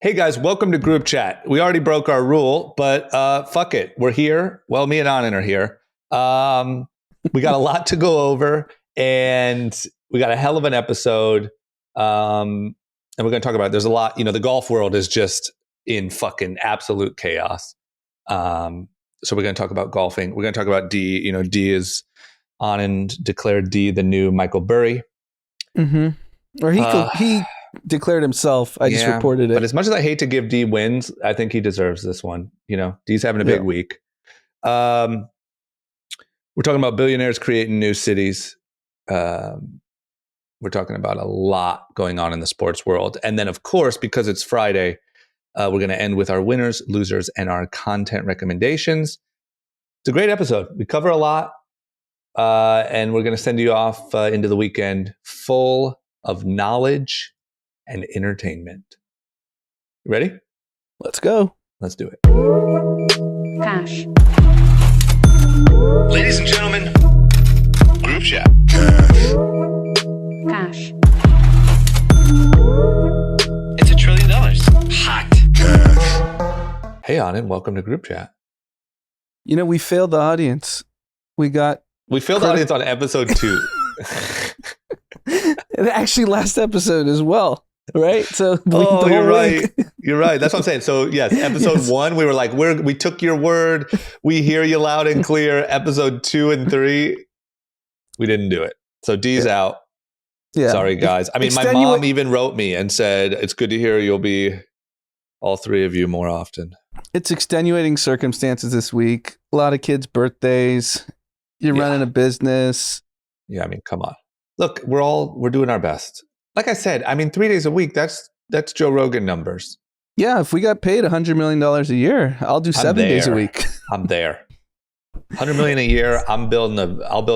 Hey guys, welcome to group chat. We already broke our rule, but fuck it. We're here. Well, me and Anand are here. We got a lot to go over, and we got a hell of an episode. And we're going to talk about, there's a lot, the golf world is just in fucking absolute chaos. So we're going to talk about golfing. We're going to talk about D. D is Anand declared D the new Michael Burry. Mm-hmm. Or he declared himself. I just reported it. But as much as I hate to give D wins, I think he deserves this one. D's having a big week. We're talking about billionaires creating new cities. We're talking about a lot going on in the sports world. And then, of course, because it's Friday, we're going to end with our winners, losers, and our content recommendations. It's a great episode. We cover a lot. And we're going to send you off into the weekend full of knowledge and entertainment. You ready? Let's go. Let's do it. Cash. Ladies and gentlemen, group chat. Cash. It's $1 trillion. Hot. Hey, Anand, welcome to group chat. We failed the audience. We failed the audience on episode 2. And actually last episode as well. Right? So you're right. You're right. That's what I'm saying. So yes, episode 1, we were like, we took your word. We hear you loud and clear. Episode 2 and 3, we didn't do it. So D's out. Yeah. Sorry, guys. I mean, my mom even wrote me and said, it's good to hear you'll be all 3 of you more often. It's extenuating circumstances this week. A lot of kids' birthdays. You're running a business. Yeah, I mean, come on. Look, we're doing our best. Like I said, 3 days a week, that's Joe Rogan numbers. Yeah, if we got paid $100 million a year, I'll do 7 days a week. I'm there. $100 million a year, I'll build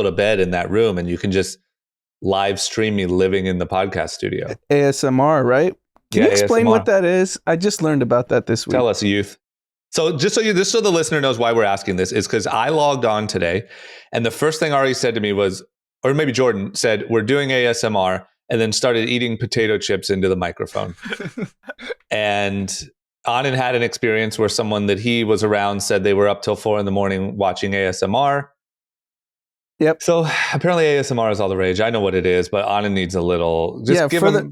a bed in that room and you can just live stream me living in the podcast studio. ASMR, right? Can you explain what that is? I just learned about that this week. Tell us, youth. So just so the listener knows why we're asking this is because I logged on today and the first thing Ari said to me was, or maybe Jordan said, we're doing ASMR, and then started eating potato chips into the microphone. And Anand had an experience where someone that he was around said they were up till 4 a.m. watching ASMR. Yep. So apparently ASMR is all the rage. I know what it is, but Anand needs a little,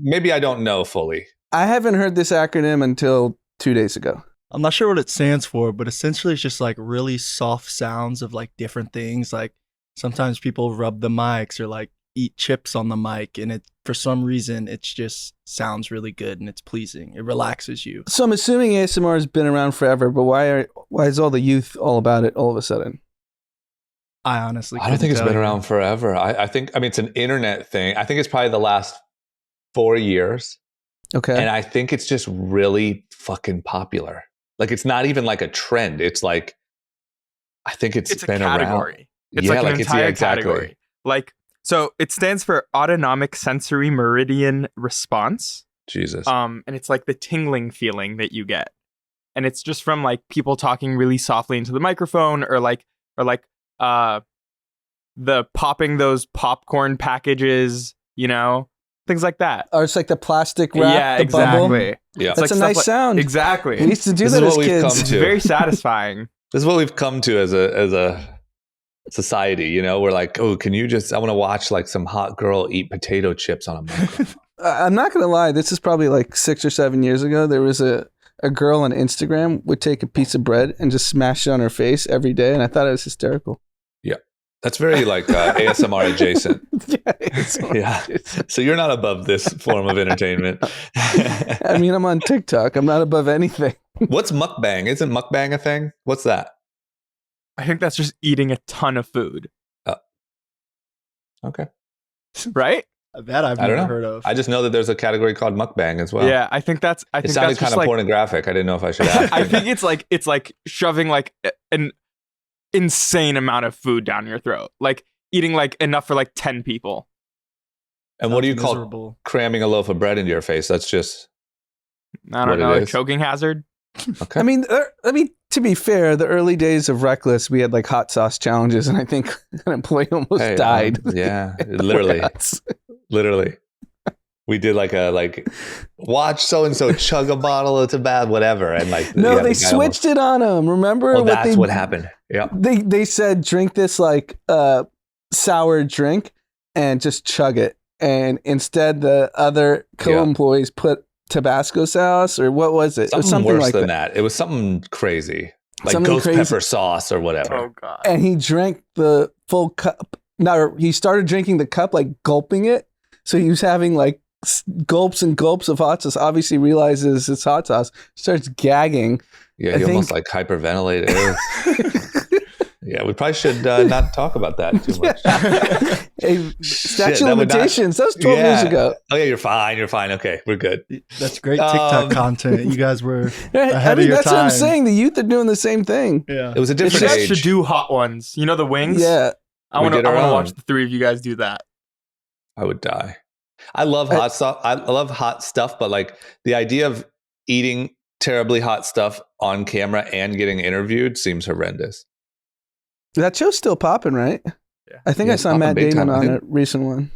maybe I don't know fully. I haven't heard this acronym until 2 days ago. I'm not sure what it stands for, but essentially it's just like really soft sounds of like different things. Like sometimes people rub the mics or like eat chips on the mic, and it for some reason it just sounds really good and it's pleasing. It relaxes you. So I'm assuming ASMR has been around forever, but why is all the youth all about it all of a sudden? I honestly don't think it's been around forever. I think it's an internet thing. I think it's probably the last 4 years. Okay. And I think it's just really fucking popular. Like it's not even like a trend. It's like, I think it's been a category. Around. It's like an entire category. Like, so it stands for autonomic sensory meridian response. Jesus. And it's like the tingling feeling that you get. And it's just from like people talking really softly into the microphone or the popping those popcorn packages, things like that. Or it's like the plastic wrap. Yeah, the exactly. Bubble. Yeah. That's a nice sound. Exactly. We used to do that as kids. It's very satisfying. This is what we've come to as a society, we're like, oh, I want to watch like some hot girl eat potato chips on a microphone. I'm not going to lie. This is probably like 6 or 7 years ago. There was a girl on Instagram would take a piece of bread and just smash it on her face every day. And I thought it was hysterical. Yeah. That's very like ASMR adjacent. Yeah. So you're not above this form of entertainment. I'm on TikTok. I'm not above anything. What's mukbang? Isn't mukbang a thing? What's that? I think that's just eating a ton of food. Okay. Right? That I've never heard of. I just know that there's a category called mukbang as well. Yeah, I think that's. It sounded kind of pornographic. I didn't know if I should ask. I think it's like shoving like an insane amount of food down your throat, like eating like enough for like 10 people. And what do you call cramming a loaf of bread into your face? That's just I don't know, a choking hazard. Okay. To be fair, the early days of Reckless, we had like hot sauce challenges, and I think an employee almost died. Yeah, literally. we did watch so and so chug a bottle of tobacco, whatever, and no, they switched it on him. Remember? Well, that's what happened. Yeah, they said drink this sour drink and just chug it, and instead the other co-employees put Tabasco sauce, or what was it? Something worse like than that. It was something crazy, like something ghost pepper sauce or whatever. Oh god! And he drank the full cup. No, he started drinking the cup, like gulping it. So he was having like gulps and gulps of hot sauce. Obviously realizes it's hot sauce. Starts gagging. Yeah, he almost like hyperventilated. Yeah, we probably should not talk about that too much. Statute of limitations. That was 12 years ago. Oh yeah, you're fine. You're fine. Okay, we're good. That's great TikTok content. You guys were ahead of your that's time. what I'm saying. The youth are doing the same thing. Yeah, it was a different age. You guys should do hot ones. You know the wings? Yeah. I want to watch the three of you guys do that. I would die. I love hot stuff. I love hot stuff, but like the idea of eating terribly hot stuff on camera and getting interviewed seems horrendous. That show's still popping, right? Yeah. I think I saw Matt Damon on a recent one.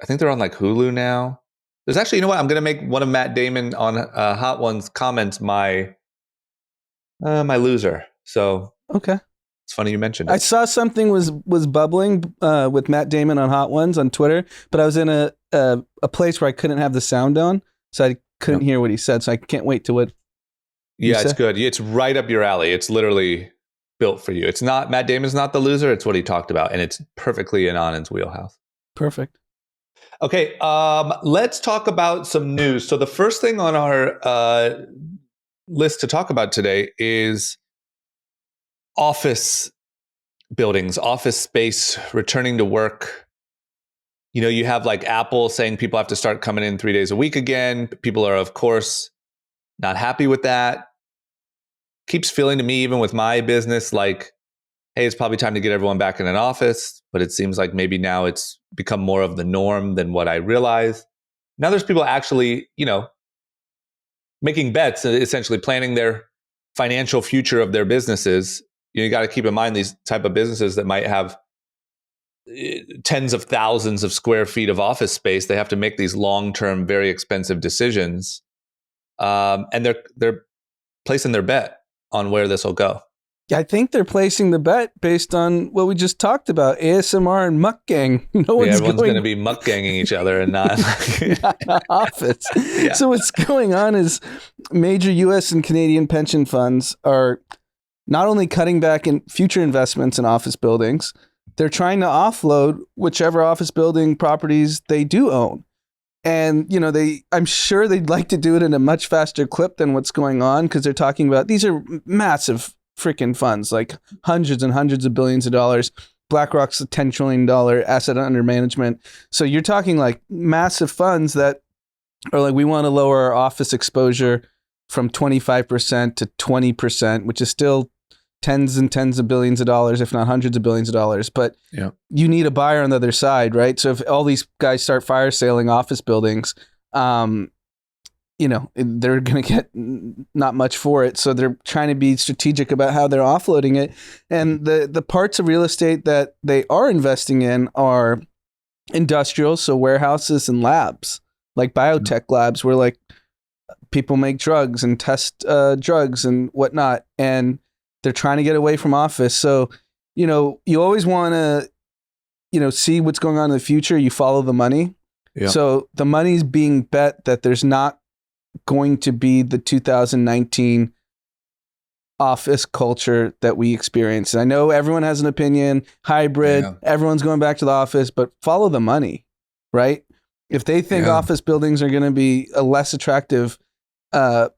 I think they're on like Hulu now. There's actually, you know what? I'm going to make one of Matt Damon on Hot Ones comments my loser. So okay. It's funny you mentioned it. I saw something was bubbling with Matt Damon on Hot Ones on Twitter, but I was in a place where I couldn't have the sound on, so I couldn't hear what he said. So I can't wait to what. Yeah, it's good. It's right up your alley. It's literally built for you. It's not Matt Damon's not the loser. It's what he talked about, and it's perfectly in Anand's wheelhouse. Perfect. Okay, let's talk about some news. So the first thing on our list to talk about today is office buildings, office space, returning to work. You know, you have like Apple saying people have to start coming in 3 days a week again. People are, of course, not happy with that. Keeps feeling to me, even with my business, like, hey, it's probably time to get everyone back in an office. But it seems like maybe now it's become more of the norm than what I realized. Now there's people actually, you know, making bets, essentially planning their financial future of their businesses. You got to keep in mind these type of businesses that might have tens of thousands of square feet of office space. They have to make these long-term, very expensive decisions, and they're placing their bet on where this will go. I think they're placing the bet based on what we just talked about: ASMR and muck gang. Everyone's going to be muck ganging each other and not not office. Yeah. So what's going on is major U.S. and Canadian pension funds are not only cutting back in future investments in office buildings, they're trying to offload whichever office building properties they do own. And, you know, I'm sure they'd like to do it in a much faster clip than what's going on, because they're talking about, these are massive freaking funds, like hundreds and hundreds of billions of dollars. BlackRock's a $10 trillion asset under management. So you're talking like massive funds that are like, we want to lower our office exposure from 25% to 20%, which is still tens and tens of billions of dollars, if not hundreds of billions of dollars. But you need a buyer on the other side, right? So if all these guys start fire sailing office buildings, you know, they're going to get not much for it. So they're trying to be strategic about how they're offloading it. And the parts of real estate that they are investing in are industrial, so warehouses and labs, like biotech labs, where like people make drugs and test drugs and whatnot. And they're trying to get away from office. So, you know, you always want to, you know, see what's going on in the future. You follow the money. Yeah. So the money's being bet that there's not going to be the 2019 office culture that we experienced. And I know everyone has an opinion, hybrid, everyone's going back to the office, but follow the money, right? If they think office buildings are going to be a less attractive asset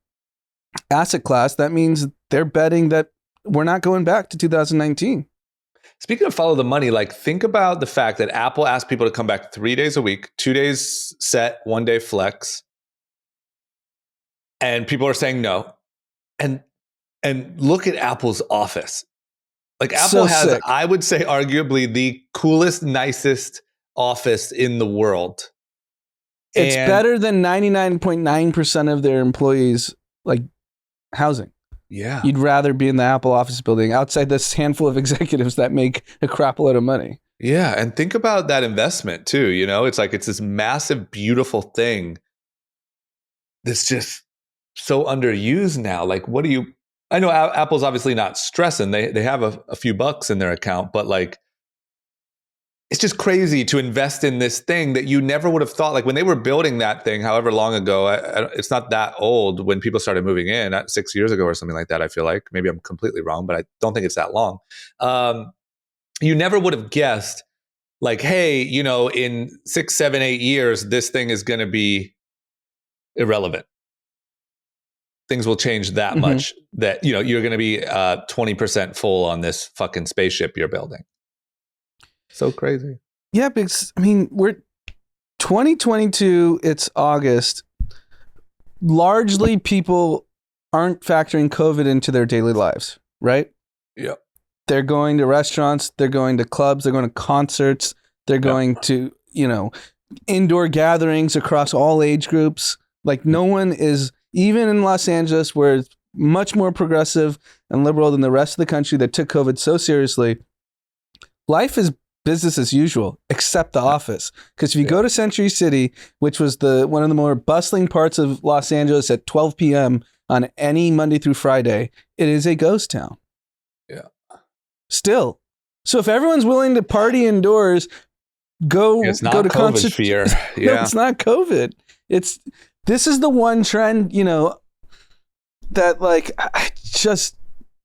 class, that means they're betting that we're not going back to 2019. Speaking of follow the money, like think about the fact that Apple asked people to come back 3 days a week, 2 days set, 1 day flex. And people are saying no. And look at Apple's office. Like Apple has, sick. I would say, arguably the coolest, nicest office in the world. It's better than 99.9% of their employees, like, housing. Yeah. You'd rather be in the Apple office building outside this handful of executives that make a crap load of money. Yeah. And think about that investment too. You know, it's like it's this massive, beautiful thing that's just so underused now. Like, what do you, I know Apple's obviously not stressing. They have a few bucks in their account, but like, it's just crazy to invest in this thing that you never would have thought. Like when they were building that thing, however long ago, it's not that old when people started moving in, 6 years ago or something like that. I feel like maybe I'm completely wrong, but I don't think it's that long. You never would have guessed like, hey, you know, in 6, 7, 8 years, this thing is going to be irrelevant. Things will change that much that, you know, you're going to be 20% full on this fucking spaceship you're building. So crazy. Yeah, because I mean, we're 2022, it's August. Largely people aren't factoring COVID into their daily lives, right? Yeah. They're going to restaurants, they're going to clubs, they're going to concerts, they're going to, you know, indoor gatherings across all age groups. Like no one is, even in Los Angeles, where it's much more progressive and liberal than the rest of the country that took COVID so seriously, life is business as usual, except the office. Because if you go to Century City, which was one of the more bustling parts of Los Angeles at 12 p.m. on any Monday through Friday, it is a ghost town. Yeah. Still. So if everyone's willing to party indoors, go to COVID fear. Yeah. No, it's not COVID. This is the one trend, you know, that like I just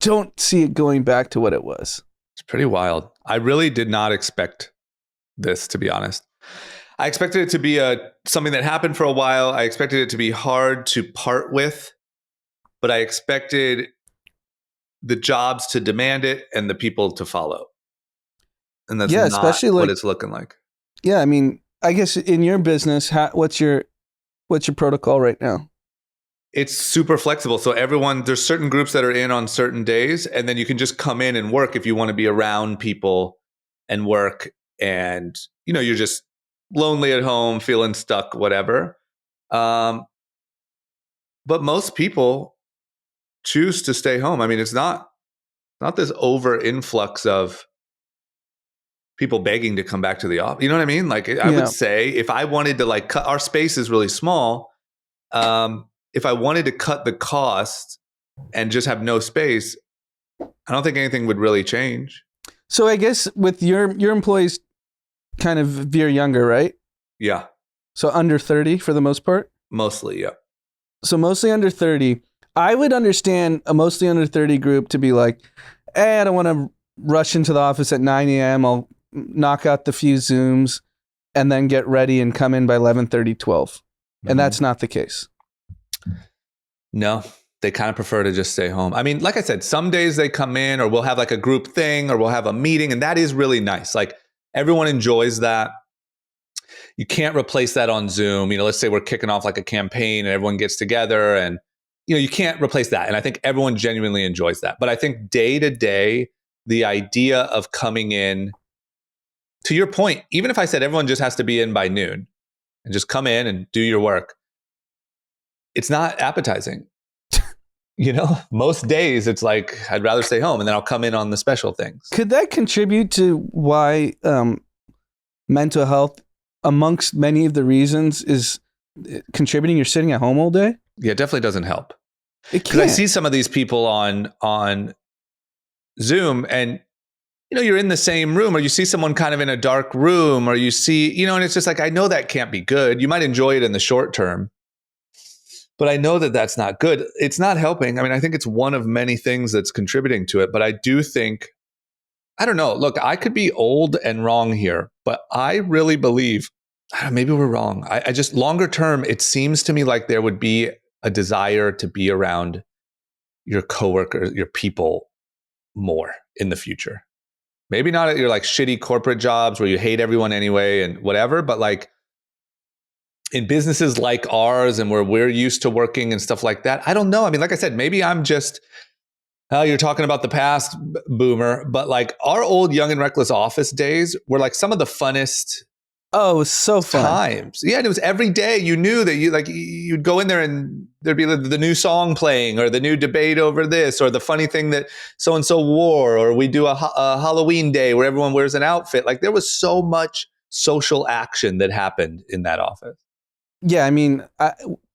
don't see it going back to what it was. It's pretty wild. I really did not expect this, to be honest. I expected it to be something that happened for a while. I expected it to be hard to part with, but I expected the jobs to demand it and the people to follow. And that's especially what it's looking like. Yeah, I mean, I guess in your business, what's your protocol right now? It's super flexible. So there's certain groups that are in on certain days, and then you can just come in and work if you want to be around people and work. And, you know, you're just lonely at home, feeling stuck, whatever. But most people choose to stay home. I mean, it's not this over influx of people begging to come back to the office. You know what I mean? Like I would say if I wanted to like cut, our space is really small. If I wanted to cut the cost and just have no space, I don't think anything would really change. So I guess with your employees kind of veer younger, right? Yeah. So under 30 for the most part? Mostly, yeah. So mostly under 30. I would understand a mostly under 30 group to be like, hey, I don't want to rush into the office at 9 a.m. I'll knock out the few Zooms and then get ready and come in by 11:30, 12. And that's not the case. No, they kind of prefer to just stay home. I mean, like I said, some days they come in or we'll have like a group thing or we'll have a meeting, and that is really nice. Like everyone enjoys that. You can't replace that on Zoom. You know, let's say we're kicking off like a campaign and everyone gets together and, you know, you can't replace that. And I think everyone genuinely enjoys that. But I think day to day, the idea of coming in, to your point, even if I said everyone just has to be in by noon and just come in and do your work, it's not appetizing. You know, most days it's like, I'd rather stay home and then I'll come in on the special things. Could that contribute to why mental health, amongst many of the reasons, is contributing? You're sitting at home all day? Yeah, it definitely doesn't help. Because I see some of these people on Zoom and, you know, you're in the same room or you see someone kind of in a dark room or you see, you know, and it's just like, I know that can't be good. You might enjoy it in the short term, but I know that that's not good. It's not helping. I mean, I think it's one of many things that's contributing to it, but I do think, I don't know, look, I could be old and wrong here, but I really believe, maybe we're wrong. I just, longer term, it seems to me like there would be a desire to be around your coworkers, your people more in the future. Maybe not at your like shitty corporate jobs where you hate everyone anyway and whatever, but like in businesses like ours and where we're used to working and stuff like that. I don't know. I mean, like I said, maybe I'm just, you're talking about the past, boomer, but like our old Young and Reckless office days were like some of the funnest Oh, it was so fun. Times. Yeah, and it was every day. You knew that you'd go in there and there'd be the new song playing or the new debate over this or the funny thing that so-and-so wore, or we do a Halloween day where everyone wears an outfit. Like there was so much social action that happened in that office. Yeah, I mean,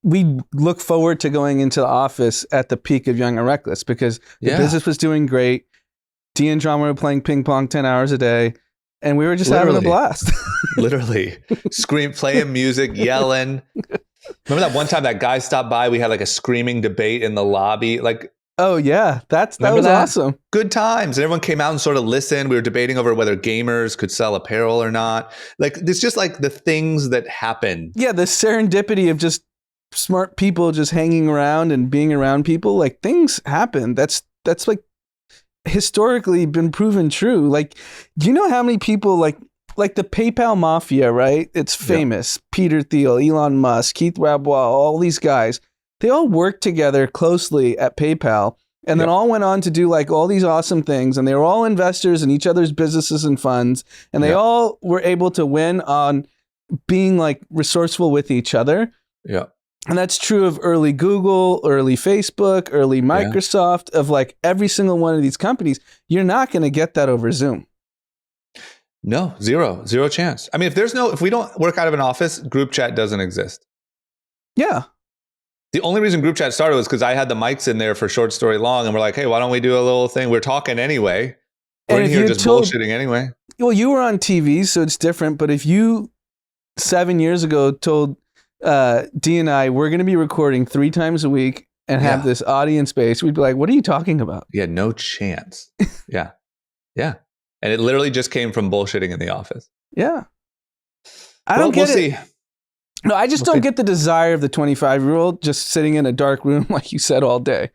we look forward to going into the office at the peak of Young and Reckless because the business was doing great. Dee and John were playing ping pong 10 hours a day, and we were just having a blast. Literally. Playing music, yelling. Remember that one time that guy stopped by? We had like a screaming debate in the lobby. Like, oh, yeah. That was awesome. Good times. And everyone came out and sort of listened. We were debating over whether gamers could sell apparel or not. Like, it's just like the things that happen. Yeah, the serendipity of just smart people just hanging around and being around people. Like, things happen. That's like historically been proven true. Like, do you know how many people like the PayPal mafia, right? It's famous. Yep. Peter Thiel, Elon Musk, Keith Rabois, all these guys. They all worked together closely at PayPal and then all went on to do like all these awesome things. And they were all investors in each other's businesses and funds. And they all were able to win on being like resourceful with each other. Yeah. And that's true of early Google, early Facebook, early Microsoft, of like every single one of these companies. You're not going to get that over Zoom. No, zero chance. I mean, if we don't work out of an office, group chat doesn't exist. Yeah. The only reason group chat started was because I had the mics in there for Short Story Long, and we're like, hey, why don't we do a little thing? We're talking anyway. We're in here just bullshitting anyway. Well, you were on TV, so it's different. But if you 7 years ago told Dee and I, we're going to be recording 3 times a week and have this audience base, we'd be like, what are you talking about? Yeah, no chance. Yeah. And it literally just came from bullshitting in the office. Yeah. I don't get it. See. No, I just don't get the desire of the 25-year-old just sitting in a dark room, like you said, all day.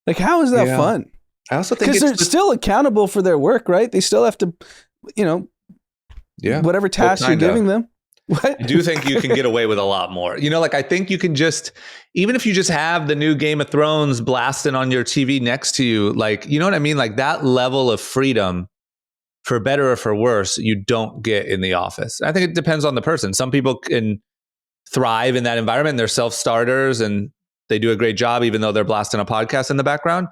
Like, how is that fun? I also think because they're still accountable for their work, right? They still have to, whatever tasks you're giving them. What? I do think you can get away with a lot more. I think you can just, even if you just have the new Game of Thrones blasting on your TV next to you, like, you know what I mean? Like that level of freedom, for better or for worse, you don't get in the office. I think it depends on the person. Some people can thrive in that environment. They're self-starters and they do a great job, even though they're blasting a podcast in the background.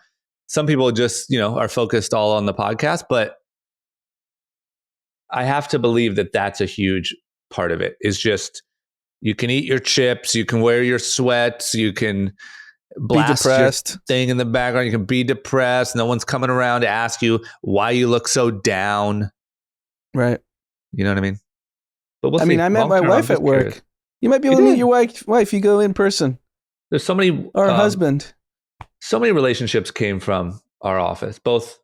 Some people just, are focused all on the podcast, but I have to believe that that's a huge part of it, is just, you can eat your chips, you can wear your sweats, you can blast your thing in the background, you can be depressed. No one's coming around to ask you why you look so down. Right. You know what I mean? But we'll see. I mean, I met my wife at work. Curious. You might be able to meet your wife. You go in person. There's so many... Or husband. So many relationships came from our office, both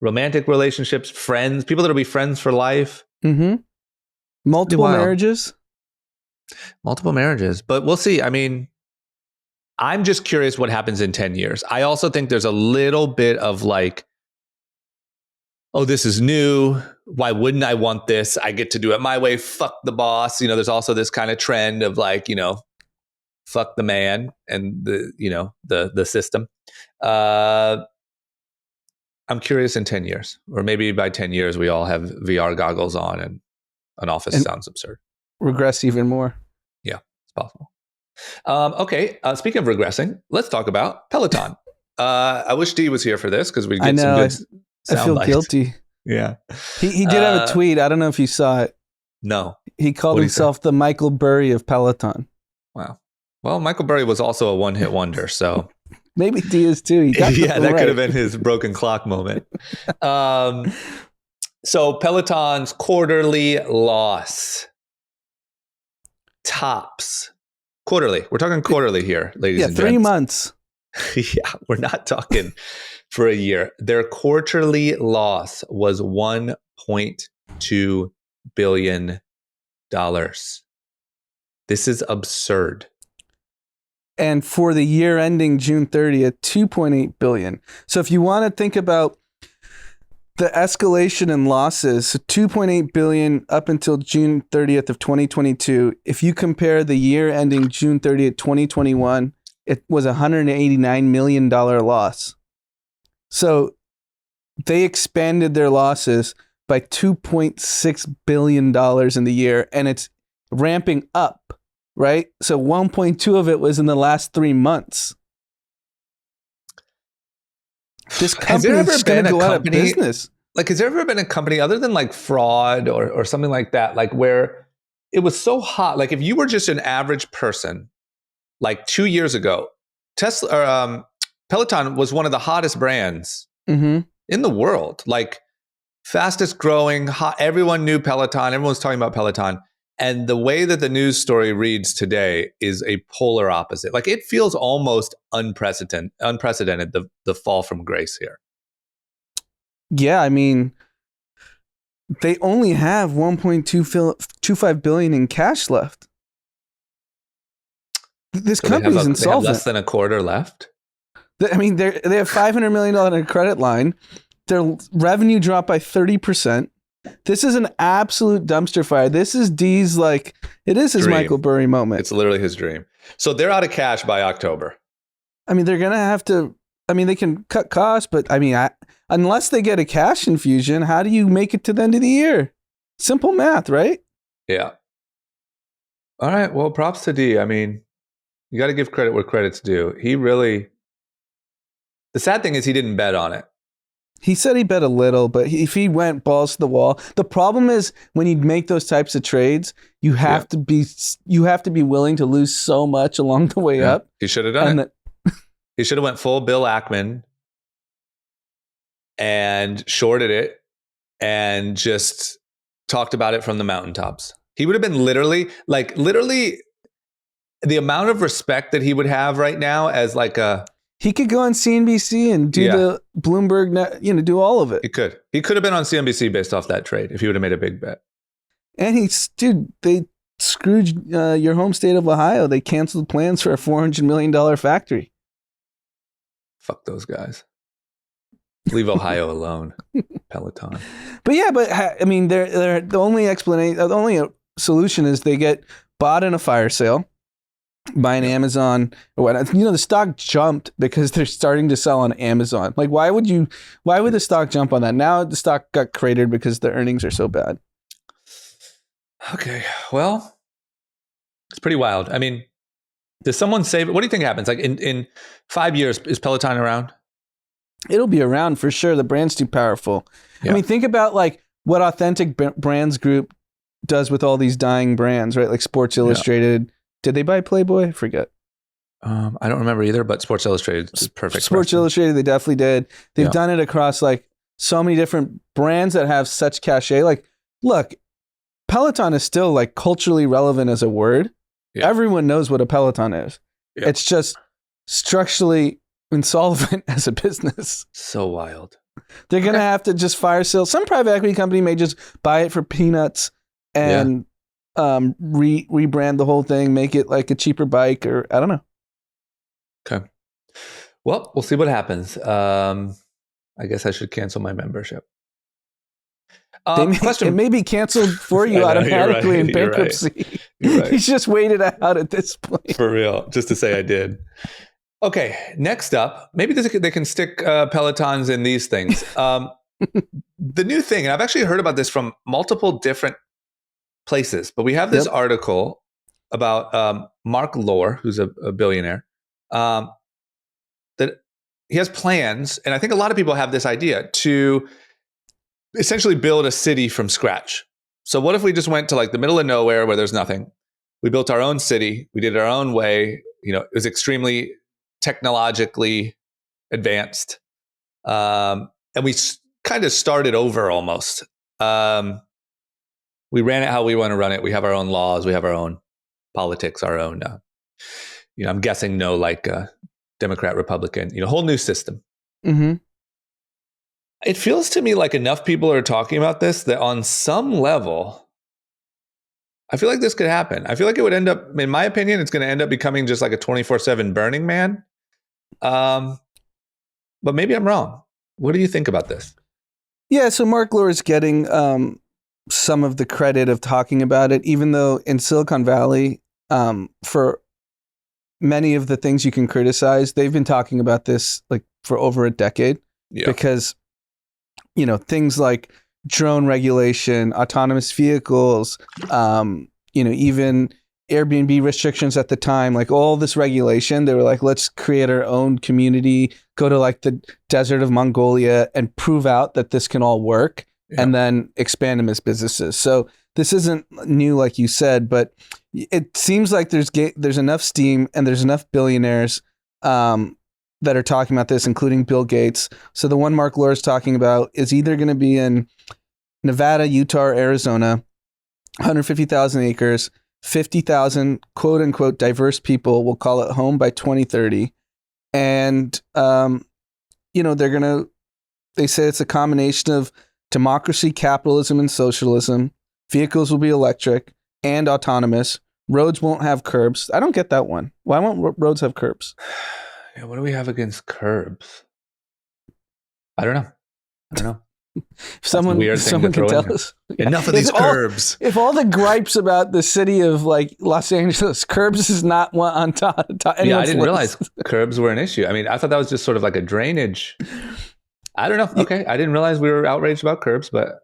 romantic relationships, friends, people that'll be friends for life. Mm-hmm. Multiple marriages. But we'll see. I mean, I'm just curious what happens in 10 years. I also think there's a little bit of like, oh, this is new. Why wouldn't I want this? I get to do it my way. Fuck the boss. There's also this kind of trend of like, fuck the man and the system. I'm curious in 10 years, or maybe by 10 years, we all have VR goggles on and an office sounds absurd. Regress even more. Yeah, it's possible. Okay. Speaking of regressing, let's talk about Peloton. I wish Dee was here for this because we get some good sound I feel bites. Guilty. Yeah. He did have a tweet. I don't know if you saw it. No. He called himself the Michael Burry of Peloton. Wow. Well, Michael Burry was also a one-hit wonder, so maybe Dee is too. He got that could have been his broken clock moment. So Peloton's quarterly loss tops quarterly. We're talking quarterly here, ladies and gents. 3 months. Yeah, we're not talking for a year. Their quarterly loss was $1.2 billion. This is absurd. And for the year ending June 30th, $2.8 billion. So if you want to think about the escalation in losses, so $2.8 billion up until June 30th of 2022. If you compare the year ending June 30th, 2021, it was a $189 million loss. So they expanded their losses by $2.6 billion in the year, and it's ramping up, right? So 1.2 of it was in the last 3 months. This company is going to go out of business. Like, has there ever been a company other than like fraud or something like that, like where it was so hot? Like if you were just an average person, like 2 years ago, Peloton was one of the hottest brands in the world, like fastest growing, hot. Everyone knew Peloton. Everyone was talking about Peloton. And the way that the news story reads today is a polar opposite. Like it feels almost unprecedented, the fall from grace here. Yeah, I mean, they only have $1.25 billion in cash left. This company's insolvent. They have less than a quarter left. I mean, they have $500 million in a credit line. Their revenue dropped by 30%. This is an absolute dumpster fire. This is D's like, it is his dream. Michael Burry moment. It's literally his dream. So they're out of cash by October. I mean, they're going to have to, I mean, they can cut costs, but I mean, unless they get a cash infusion, how do you make it to the end of the year? Simple math, right? Yeah. All right. Well, props to D. I mean, you got to give credit where credit's due. The sad thing is he didn't bet on it. He said he bet a little, but if he went balls to the wall, the problem is when you make those types of trades, you have to be willing to lose so much along the way up. He should have done it. He should have went full Bill Ackman and shorted it and just talked about it from the mountaintops. He would have been literally the amount of respect that he would have right now as like a. He could go on CNBC and do the Bloomberg, do all of it. He could. He could have been on CNBC based off that trade if he would have made a big bet. And they screwed your home state of Ohio. They canceled plans for a $400 million factory. Fuck those guys. Leave Ohio alone, Peloton. But I mean, they're the only explanation, the only solution is they get bought in a fire sale by an Amazon or whatnot. The stock jumped because they're starting to sell on Amazon. Like, why would the stock jump on that? Now the stock got cratered because the earnings are so bad. Okay, well, it's pretty wild. I mean, does someone save it? What do you think happens? Like in 5 years, is Peloton around? It'll be around for sure. The brand's too powerful. Yeah. I mean, think about like what Authentic Brands Group does with all these dying brands, right? Like Sports Illustrated. Yeah. Did they buy Playboy? I forget. I don't remember either, but Sports Illustrated is perfect. Sports Illustrated, they definitely did. They've done it across like so many different brands that have such cachet. Like, look, Peloton is still like culturally relevant as a word. Yeah. Everyone knows what a Peloton is. Yeah. It's just structurally insolvent as a business. So wild. They're going to have to just fire sale. Some private equity company may just buy it for peanuts and rebrand the whole thing, make it like a cheaper bike, or I don't know. Okay. Well, we'll see what happens. I guess I should cancel my membership. It may be canceled for you automatically in bankruptcy. You're right. He's just waited out at this point. For real, just to say I did. Okay, next up, maybe they can stick Pelotons in these things. The new thing, and I've actually heard about this from multiple different places, but we have this article about Mark Lohr, who's a billionaire, that he has plans, and I think a lot of people have this idea to essentially build a city from scratch. So what if we just went to like the middle of nowhere where there's nothing? We built our own city. We did it our own way. It was extremely technologically advanced. And we kind of started over almost. We ran it how we want to run it. We have our own laws. We have our own politics, our own, I'm guessing no like Democrat, Republican, whole new system. Mm-hmm. It feels to me like enough people are talking about this that on some level, I feel like this could happen. I feel like it would end up, in my opinion, it's going to end up becoming just like a 24/7 Burning Man. But maybe I'm wrong. What do you think about this? Yeah, so Mark Lohr is getting some of the credit of talking about it, even though in Silicon Valley, for many of the things you can criticize, they've been talking about this like for over a decade. Yeah. Because things like drone regulation, autonomous vehicles, even Airbnb restrictions at the time, like all this regulation. They were like, let's create our own community, go to like the desert of Mongolia and prove out that this can all work, and then expand them as businesses. So this isn't new, like you said, but it seems like there's enough steam and there's enough billionaires that are talking about this, including Bill Gates. So the one Mark Lohr is talking about is either going to be in Nevada, Utah, or Arizona, 150,000 acres, 50,000 quote unquote diverse people will call it home by 2030. And, they say it's a combination of democracy, capitalism, and socialism. Vehicles will be electric and autonomous. Roads won't have curbs. I don't get that one. Why won't roads have curbs? Yeah, what do we have against curbs? I don't know. Someone can tell us. Enough of these curbs. If all the gripes about the city of like Los Angeles, curbs is not one on top. Yeah, I didn't realize curbs were an issue. I mean, I thought that was just sort of like a drainage. I don't know. Okay, I didn't realize we were outraged about curbs, but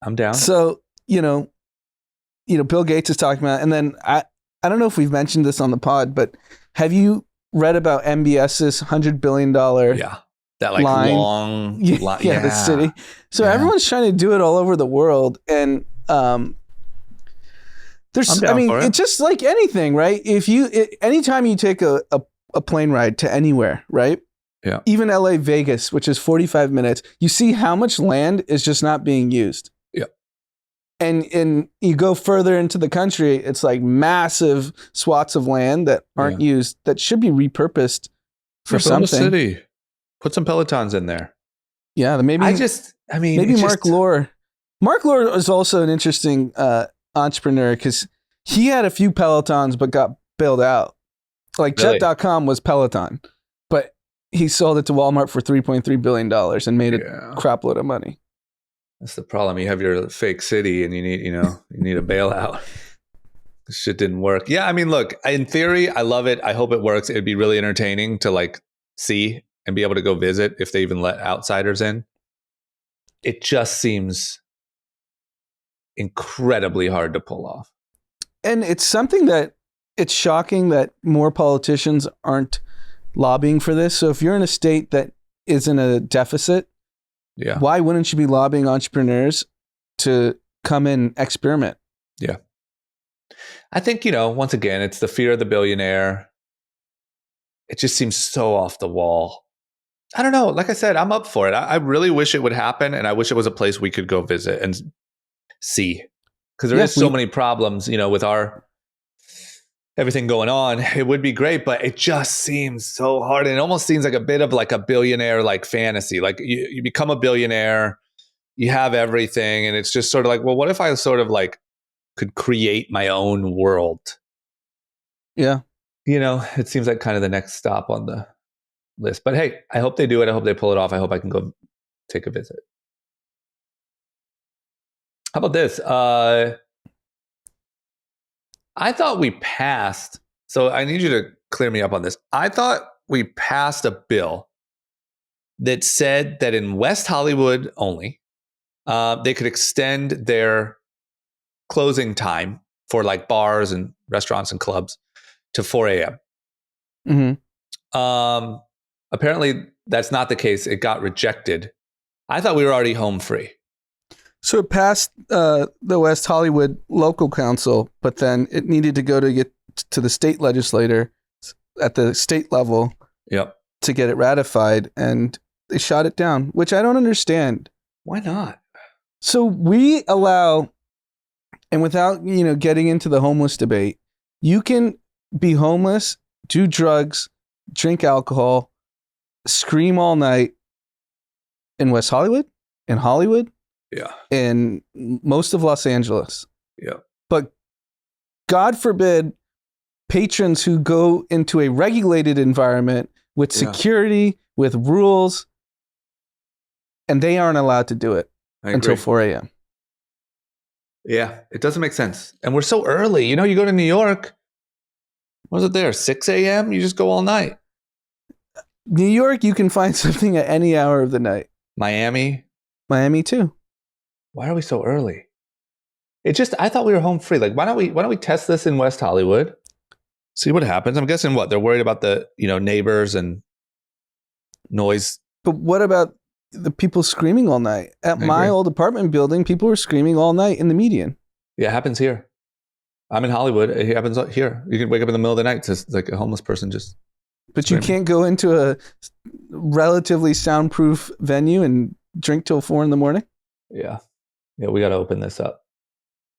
I'm down. So Bill Gates is talking about, and then I don't know if we've mentioned this on the pod, but have you read about MBS's $100 billion? Yeah. That like line. Long line. Yeah, the city. So everyone's trying to do it all over the world. And it's just like anything, right? Anytime you take a plane ride to anywhere, right? Yeah. Even LA, Vegas, which is 45 minutes, you see how much land is just not being used. Yeah. And you go further into the country, it's like massive swaths of land that aren't used, that should be repurposed for something. City. Put some Pelotons in there. Yeah, maybe Mark Lohr. Mark Lohr is also an interesting entrepreneur because he had a few Pelotons but got bailed out. Like Really? Jet.com was Peloton, but he sold it to Walmart for $3.3 billion and made a crap load of money. That's the problem. You have your fake city and you need a bailout. This shit didn't work. Yeah, I mean, look, in theory, I love it. I hope it works. It'd be really entertaining to like see and be able to go visit if they even let outsiders in. It just seems incredibly hard to pull off. And it's something that it's shocking that more politicians aren't lobbying for this. So if you're in a state that is in a deficit, why wouldn't you be lobbying entrepreneurs to come in and experiment? Yeah. I think, once again, it's the fear of the billionaire. It just seems so off the wall. I don't know. Like I said, I'm up for it. I really wish it would happen. And I wish it was a place we could go visit and see. Because there is so many problems, with our everything going on. It would be great, but it just seems so hard. And it almost seems like a bit of like a billionaire like fantasy. Like you become a billionaire, you have everything. And it's just sort of like, well, what if I sort of like could create my own world? Yeah. It seems like kind of the next stop on the list. But hey, I hope they do it. I hope they pull it off. I hope I can go take a visit. How about this? I thought we passed. So I need you to clear me up on this. I thought we passed a bill that said that in West Hollywood only, they could extend their closing time for like bars and restaurants and clubs to 4 a.m. Mm-hmm. Apparently, that's not the case. It got rejected. I thought we were already home free. So it passed the West Hollywood local council, but then it needed to go to get to the state legislator at the state level to get it ratified, and they shot it down, which I don't understand. Why not? So we allow, and without getting into the homeless debate, you can be homeless, do drugs, drink alcohol, scream all night in West Hollywood, in Hollywood, in most of Los Angeles. Yeah. But God forbid patrons who go into a regulated environment with security, with rules, and they aren't allowed to do it until 4 a.m. Yeah, it doesn't make sense. And we're so early. You go to New York, what was it there? 6 a.m.? You just go all night. New York, you can find something at any hour of the night. Miami too. Why are we so early? I thought we were home free. Like, why don't we test this in West Hollywood? See what happens. I'm guessing they're worried about the, neighbors and noise. But what about the people screaming all night? At my old apartment building, people were screaming all night in the median. Yeah, it happens here. I'm in Hollywood. It happens here. You can wake up in the middle of the night to like a homeless person just. But screaming. You can't go into a relatively soundproof venue and drink till 4 a.m. Yeah, we got to open this up.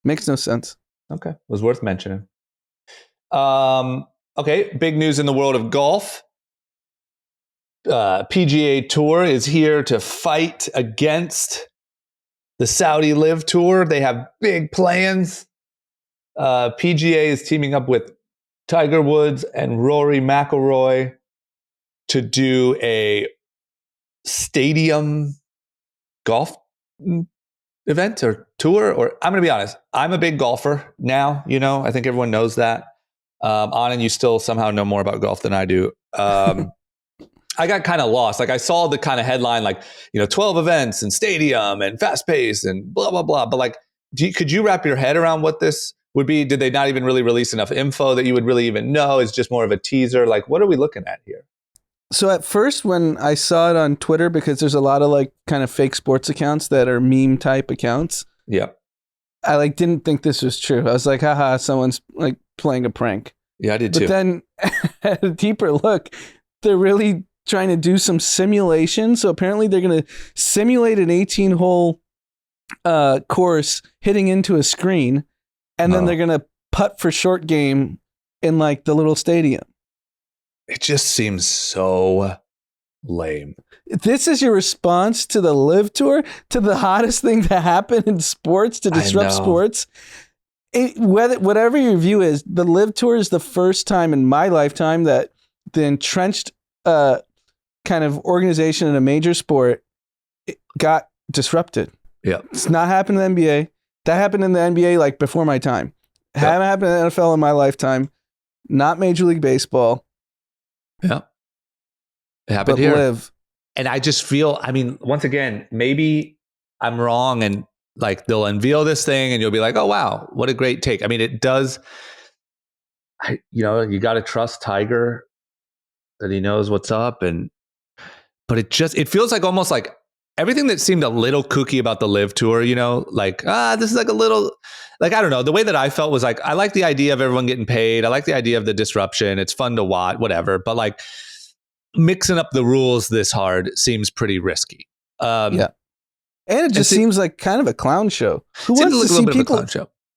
Makes no sense. Okay, it was worth mentioning. Okay, big news in the world of golf. PGA Tour is here to fight against the Saudi LIV Tour. They have big plans. PGA is teaming up with Tiger Woods and Rory McIlroy to do a stadium golf event or tour. Or I'm going to be honest, I'm a big golfer now. I think everyone knows that. Anand, you still somehow know more about golf than I do. I got kind of lost. Like I saw the kind of headline, like, 12 events and stadium and fast pace and blah, blah, blah. But like, could you wrap your head around what this would be? Did they not even really release enough info that you would really even know? It's just more of a teaser. Like, what are we looking at here? So at first, when I saw it on Twitter, because there's a lot of like kind of fake sports accounts that are meme type accounts. Yeah. I like didn't think this was true. I was like, haha, someone's like playing a prank. Yeah, I did too. But then at a deeper look, they're really trying to do some simulation. So apparently they're going to simulate an 18-hole course hitting into a screen. And then they're going to putt for short game in like the little stadium. It just seems so lame. This is your response to the LIV Tour, to the hottest thing to happen in sports, to disrupt sports. Whatever your view is, the LIV Tour is the first time in my lifetime that the entrenched kind of organization in a major sport got disrupted. Yeah, it's not happened in the NBA. That happened in the NBA like before my time. Haven't happened in the NFL in my lifetime. Not Major League Baseball. Yeah, it happened here. LIV. And I just feel, once again, maybe I'm wrong, and like they'll unveil this thing, and you'll be like, "Oh wow, what a great take!" It does. You got to trust Tiger that he knows what's up, but it feels like almost like everything that seemed a little kooky about the LIV Tour, this is like a little, like, I don't know. The way that I felt was like, I like the idea of everyone getting paid. I like the idea of the disruption. It's fun to watch, whatever. But like mixing up the rules this hard seems pretty risky. Yeah. And it just seems like kind of a clown show. Who wants to see people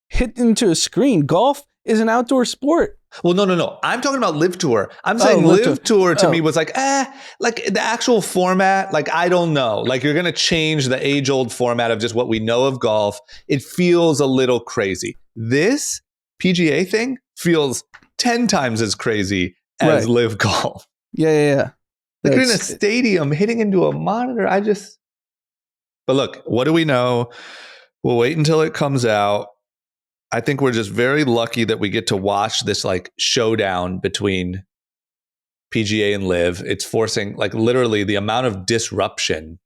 hit into a screen? Golf is an outdoor sport. Well, no. I'm talking about LIV Tour. I'm saying LIV Tour to me was like, like the actual format, like, I don't know. Like you're going to change the age-old format of just what we know of golf. It feels a little crazy. This PGA thing feels 10 times as crazy as LIV Golf. Yeah. Like you're in a stadium hitting into a monitor. But look, what do we know? We'll wait until it comes out. I think we're just very lucky that we get to watch this like showdown between PGA and LIV. It's forcing like literally the amount of disruption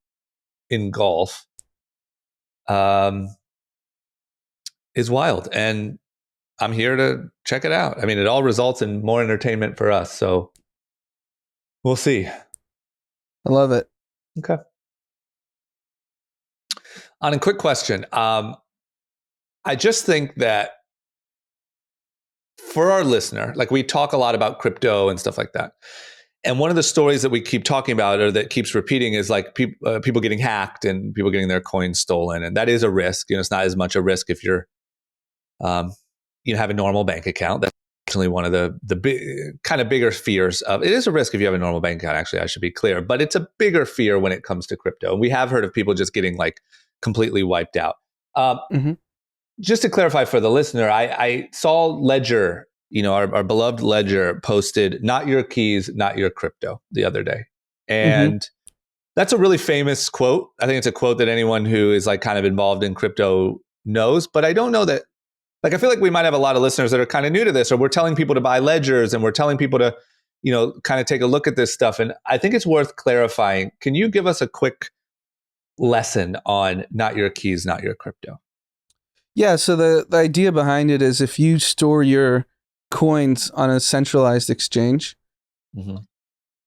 in golf is wild. And I'm here to check it out. It all results in more entertainment for us. So we'll see. I love it. Okay. On a quick question. I just think that for our listener, like we talk a lot about crypto and stuff like that. And one of the stories that we keep talking about or that keeps repeating is like people getting hacked and people getting their coins stolen. And that is a risk. It's not as much a risk if you're, have a normal bank account. That's actually one of the big, kind of bigger fears of it. Is a risk if you have a normal bank account, actually, I should be clear. But it's a bigger fear when it comes to crypto. And we have heard of people just getting like completely wiped out. Just to clarify for the listener, I saw Ledger, our beloved Ledger posted, "Not your keys, not your crypto," the other day. And that's a really famous quote. I think it's a quote that anyone who is like kind of involved in crypto knows, but I don't know that, like, I feel like we might have a lot of listeners that are kind of new to this, or we're telling people to buy Ledgers and we're telling people to, kind of take a look at this stuff. And I think it's worth clarifying. Can you give us a quick lesson on not your keys, not your crypto? Yeah, so the idea behind it is if you store your coins on a centralized exchange,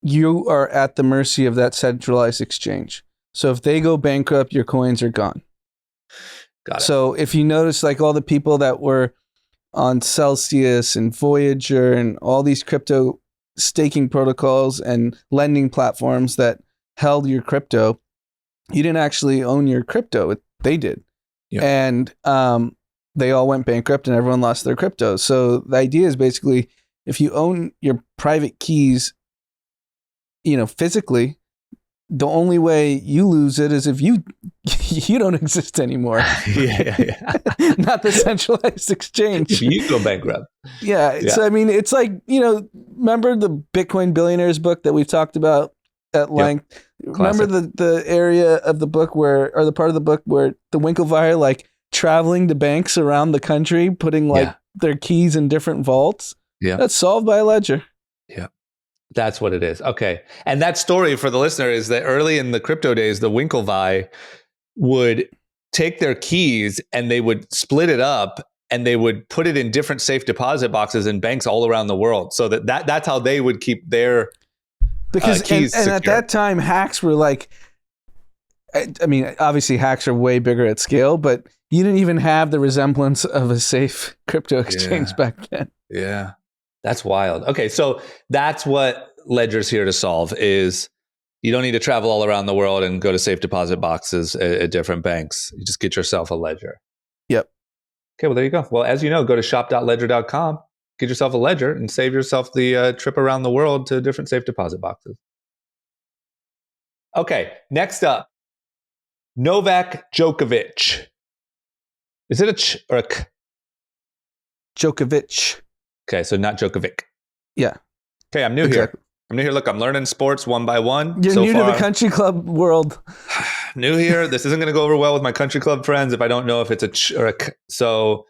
you are at the mercy of that centralized exchange. So if they go bankrupt, your coins are gone. Got it. So if you notice, like all the people that were on Celsius and Voyager and all these crypto staking protocols and lending platforms that held your crypto, you didn't actually own your crypto. They did. Yeah. And they all went bankrupt and everyone lost their crypto. So the idea is basically if you own your private keys, physically, the only way you lose it is if you don't exist anymore. Yeah. Not the centralized exchange. If you go bankrupt. Yeah. So, I mean, it's like, remember the Bitcoin Billionaires book that we've talked about at length? Yep. Remember the area of the book or the part of the book where the Winklevi like traveling to banks around the country, putting their keys in different vaults? Yeah. That's solved by a ledger. Yeah. That's what it is. Okay. And that story for the listener is that early in the crypto days, the Winklevi would take their keys and they would split it up and they would put it in different safe deposit boxes in banks all around the world. So that's how they would keep their keys and at that time, hacks were like, I mean, obviously hacks are way bigger at scale, but you didn't even have the resemblance of a safe crypto exchange back then. Yeah. That's wild. Okay, so that's what Ledger's here to solve is you don't need to travel all around the world and go to safe deposit boxes at different banks. You just get yourself a ledger. Yep. Okay, well, there you go. Well, as you know, go to shop.ledger.com, get yourself a ledger and save yourself the trip around the world to different safe deposit boxes. Okay, next up, Novak Djokovic. Is it a ch or a k? Djokovic. Okay, so not Djokovic. Yeah. Okay, I'm new here. I'm new here. Look, I'm learning sports one by one. You're new to the country club world. New here. This isn't going to go over well with my country club friends if I don't know if it's a ch or a k. So,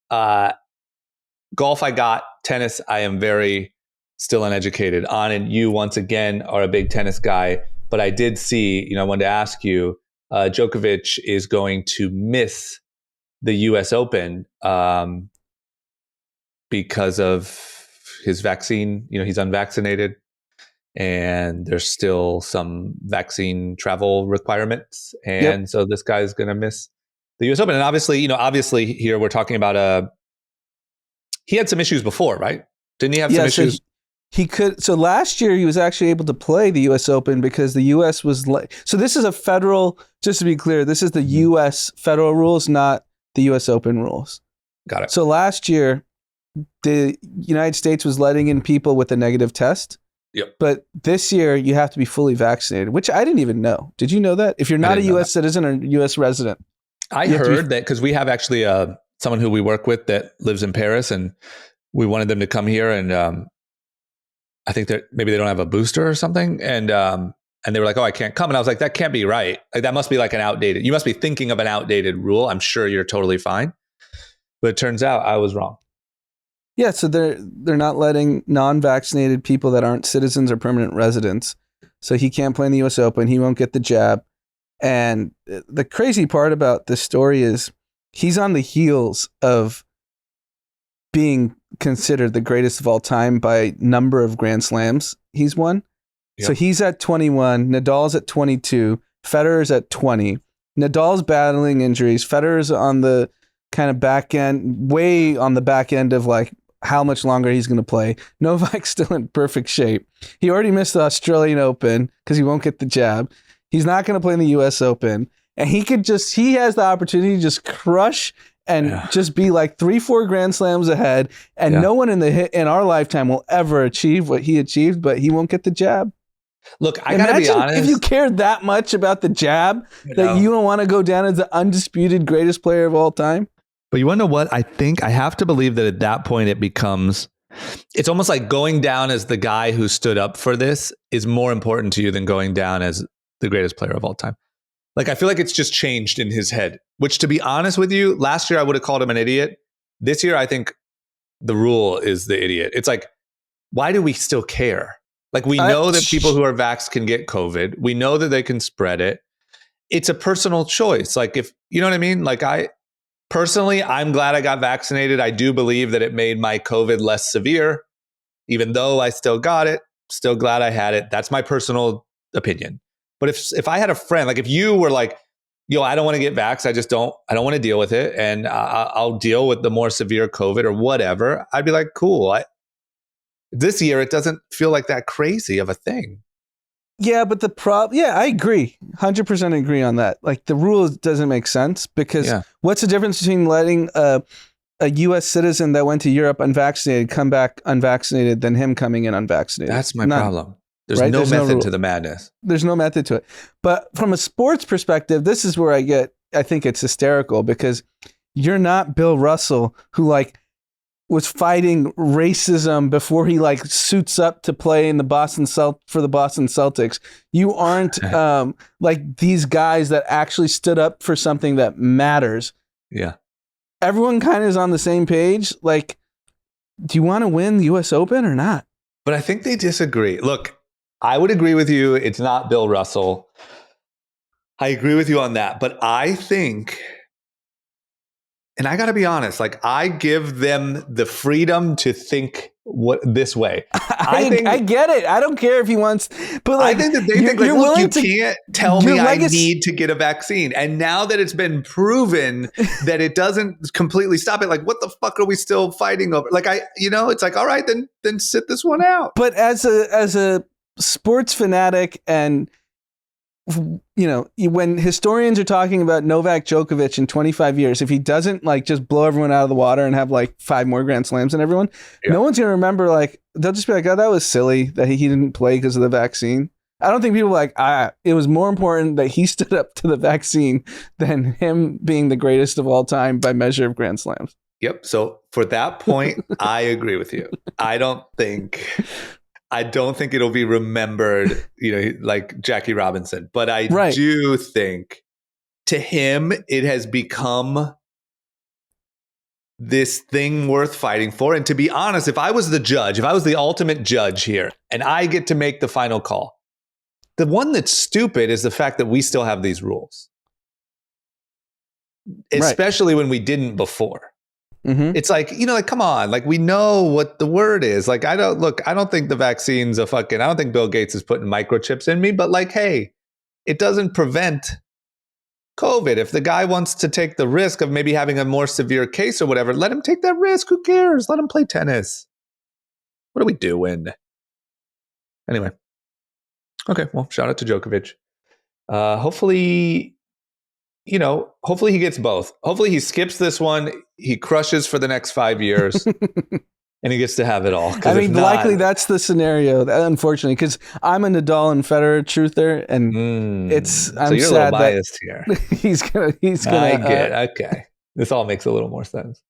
golf I got. Tennis I am very still uneducated on. And you, once again, are a big tennis guy. But I did see, I wanted to ask you, Djokovic is going to miss the U.S. Open because of his vaccine. He's unvaccinated and there's still some vaccine travel requirements. And so this guy's going to miss the US Open. And obviously here we're talking about he had some issues before, right? Didn't he have some issues? He could. So last year he was actually able to play the US Open because the US was so this is a federal, just to be clear, this is the US federal rules, not the US Open rules. Got it. So last year, the United States was letting in people with a negative test. Yep. But this year you have to be fully vaccinated, which I didn't even know. Did you know that? If you're not a U.S. citizen or U.S. resident. I heard that because we have actually someone who we work with that lives in Paris and we wanted them to come here and I think that maybe they don't have a booster or something. And they were like, oh, I can't come. And I was like, that can't be right. Like that must be like you must be thinking of an outdated rule. I'm sure you're totally fine. But it turns out I was wrong. Yeah, so they're not letting non-vaccinated people that aren't citizens or permanent residents. So he can't play in the U.S. Open. He won't get the jab. And the crazy part about this story is he's on the heels of being considered the greatest of all time by number of Grand Slams he's won. Yep. So he's at 21, Nadal's at 22, Federer's at 20. Nadal's battling injuries. Federer's on the kind of back end, way on the back end of like how much longer he's going to play. Novak's still in perfect shape. He already missed the Australian Open because he won't get the jab. He's not going to play in the US Open. And he has the opportunity to just crush and just be like 3-4 Grand Slams ahead. And no one in our lifetime will ever achieve what he achieved, but he won't get the jab. Look, I got to be honest. If you cared that much about the jab, that you don't want to go down as the undisputed greatest player of all time. But you want to know what? I think I have to believe that at that point it's almost like going down as the guy who stood up for this is more important to you than going down as the greatest player of all time. Like, I feel like it's just changed in his head, which to be honest with you, last year I would have called him an idiot. This year, I think the rule is the idiot. It's like, why do we still care? Like, we know that people who are vaxxed can get COVID. We know that they can spread it. it's a personal choice. Like if, you know what I mean? Like personally, I'm glad I got vaccinated. I do believe that it made my COVID less severe, even though I still got it, still glad I had it. That's my personal opinion. But if I had a friend, like if you were like, yo, I don't want to get vaxxed. I don't want to deal with it. And I'll deal with the more severe COVID or whatever. I'd be like, cool. This year, it doesn't feel like that crazy of a thing. Yeah, but I agree. 100% agree on that. Like the rule doesn't make sense because what's the difference between letting a U.S. citizen that went to Europe unvaccinated come back unvaccinated than him coming in unvaccinated? That's my problem. There's no method to the madness. There's no method to it. But from a sports perspective, this is where I think it's hysterical because you're not Bill Russell who like was fighting racism before he like suits up to play in the for the Boston Celtics. You aren't like these guys that actually stood up for something that matters. Yeah. Everyone kind of is on the same page. Like, do you want to win the US Open or not? But I think they disagree. Look, I would agree with you. It's not Bill Russell. I agree with you on that. But I think, and I got to be honest, like I give them the freedom to think this way. I get it. I don't care if he wants, but like, I think that they think like, look, you can't tell me I need to get a vaccine. And now that it's been proven that it doesn't completely stop it, like what the fuck are we still fighting over? Like it's like, all right, then sit this one out. But as a sports fanatic and when historians are talking about Novak Djokovic in 25 years, if he doesn't like just blow everyone out of the water and have like 5 more Grand Slams than everyone, no one's going to remember. Like they'll just be like, oh, that was silly that he didn't play because of the vaccine. I don't think people are like, it was more important that he stood up to the vaccine than him being the greatest of all time by measure of Grand Slams. Yep. So for that point, I agree with you. I don't think it'll be remembered, like Jackie Robinson. But I do think to him, it has become this thing worth fighting for. And to be honest, if I was the judge, if I was the ultimate judge here and I get to make the final call, the one that's stupid is the fact that we still have these rules, especially when we didn't before. Mm-hmm. It's like, like, come on, like we know what the word is. Like, I don't think the vaccine's I don't think Bill Gates is putting microchips in me, but like, hey, it doesn't prevent COVID. If the guy wants to take the risk of maybe having a more severe case or whatever, let him take that risk. Who cares? Let him play tennis. What are we doing? Anyway. Okay. Well, shout out to Djokovic. Hopefully he gets both. Hopefully he skips this one. He crushes for the next 5 years and he gets to have it all. I mean, likely that's the scenario, unfortunately, because I'm a Nadal and Federer truther. And I'm so you're sad a little biased here. he's gonna. I get okay. This all makes a little more sense.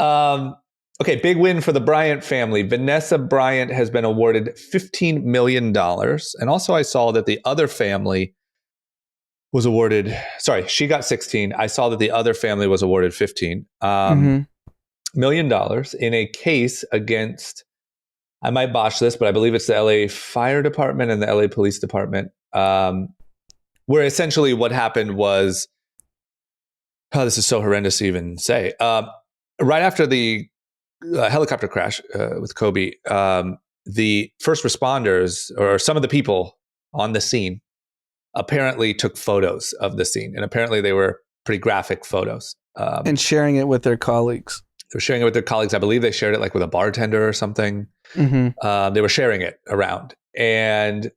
Okay. Big win for the Bryant family. Vanessa Bryant has been awarded $15 million. And also I saw that the other family was awarded, she got 16. I saw that the other family was awarded $15 million in a case against, I might botch this, but I believe it's the LA Fire Department and the LA Police Department, where essentially what happened was, this is so horrendous to even say. Right after the helicopter crash with Kobe, the first responders or some of the people on the scene apparently took photos of the scene, and apparently they were pretty graphic photos. And sharing it with their colleagues. They were sharing it with their colleagues. I believe they shared it like with a bartender or something. Mm-hmm. They were sharing it around. And